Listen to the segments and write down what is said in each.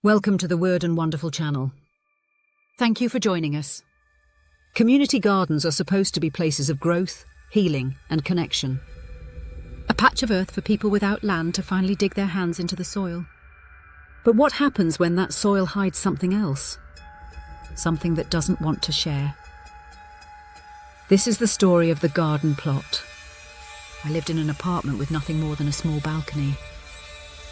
Welcome to the Wyrdd and Wonderful channel. Thank you for joining us. Community gardens are supposed to be places of growth, healing, and connection. A patch of earth for people without land to finally dig their hands into the soil. But what happens when that soil hides something else? Something that doesn't want to share. This is the story of the garden plot. I lived in an apartment with nothing more than a small balcony.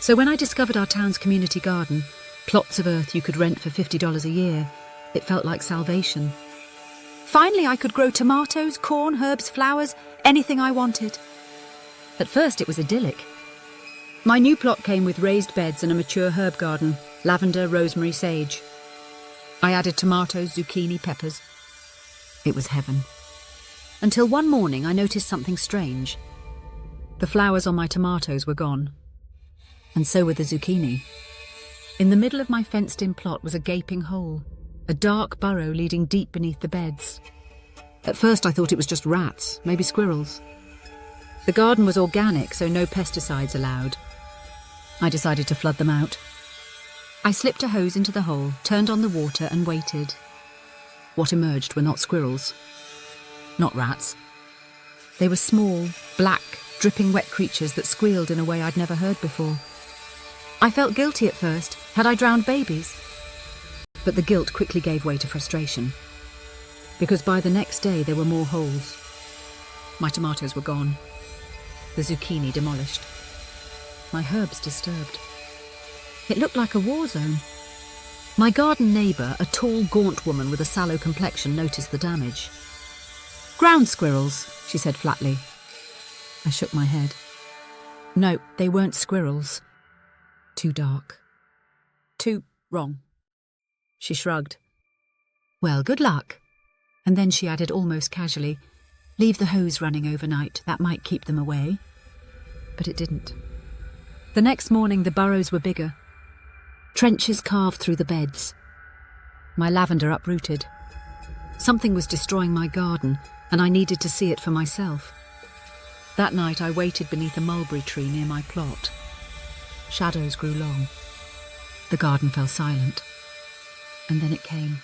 So when I discovered our town's community garden, plots of earth you could rent for $50 a year, it felt like salvation. Finally, I could grow tomatoes, corn, herbs, flowers, anything I wanted. At first, it was idyllic. My new plot came with raised beds and a mature herb garden, lavender, rosemary, sage. I added tomatoes, zucchini, peppers. It was heaven. Until one morning, I noticed something strange. The flowers on my tomatoes were gone. And so were the zucchini. In the middle of my fenced-in plot was a gaping hole, a dark burrow leading deep beneath the beds. At first I thought it was just rats, maybe squirrels. The garden was organic, so no pesticides allowed. I decided to flood them out. I slipped a hose into the hole, turned on the water and waited. What emerged were not squirrels, not rats. They were small, black, dripping wet creatures that squealed in a way I'd never heard before. I felt guilty at first. Had I drowned babies? But the guilt quickly gave way to frustration. Because by the next day there were more holes. My tomatoes were gone. The zucchini demolished. My herbs disturbed. It looked like a war zone. My garden neighbour, a tall, gaunt woman with a sallow complexion, noticed the damage. "Ground squirrels," she said flatly. I shook my head. No, they weren't squirrels. Too dark. Too wrong. She shrugged. "Well, good luck." And then she added almost casually, "Leave the hose running overnight. That might keep them away." But it didn't. The next morning the burrows were bigger. Trenches carved through the beds. My lavender uprooted. Something was destroying my garden, and I needed to see it for myself. That night I waited beneath a mulberry tree near my plot. Shadows grew long. The garden fell silent. And then it came.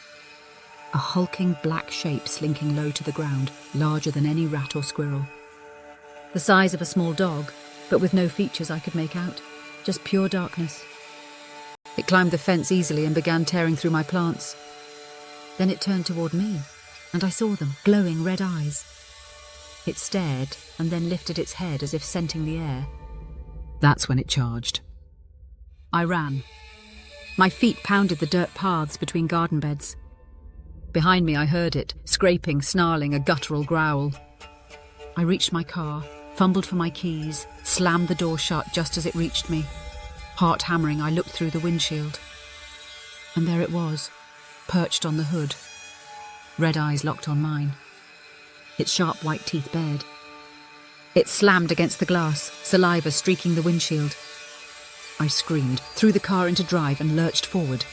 A hulking black shape slinking low to the ground, larger than any rat or squirrel. The size of a small dog, but with no features I could make out. Just pure darkness. It climbed the fence easily and began tearing through my plants. Then it turned toward me, and I saw them, glowing red eyes. It stared and then lifted its head as if scenting the air. That's when it charged. I ran. My feet pounded the dirt paths between garden beds. Behind me I heard it, scraping, snarling, a guttural growl. I reached my car, fumbled for my keys, slammed the door shut just as it reached me. Heart hammering, I looked through the windshield. And there it was, perched on the hood. Red eyes locked on mine. Its sharp white teeth bared. It slammed against the glass, saliva streaking the windshield. I screamed, threw the car into drive and lurched forward.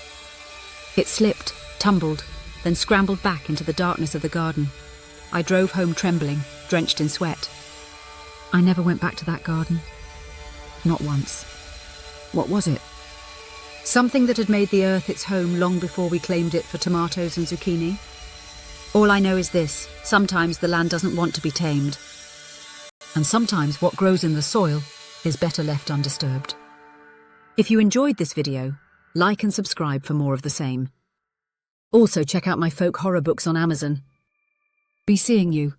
It slipped, tumbled, then scrambled back into the darkness of the garden. I drove home trembling, drenched in sweat. I never went back to that garden. Not once. What was it? Something that had made the earth its home long before we claimed it for tomatoes and zucchini? All I know is this: sometimes the land doesn't want to be tamed. And sometimes what grows in the soil is better left undisturbed. If you enjoyed this video, like and subscribe for more of the same. Also check out my folk horror books on Amazon. Be seeing you.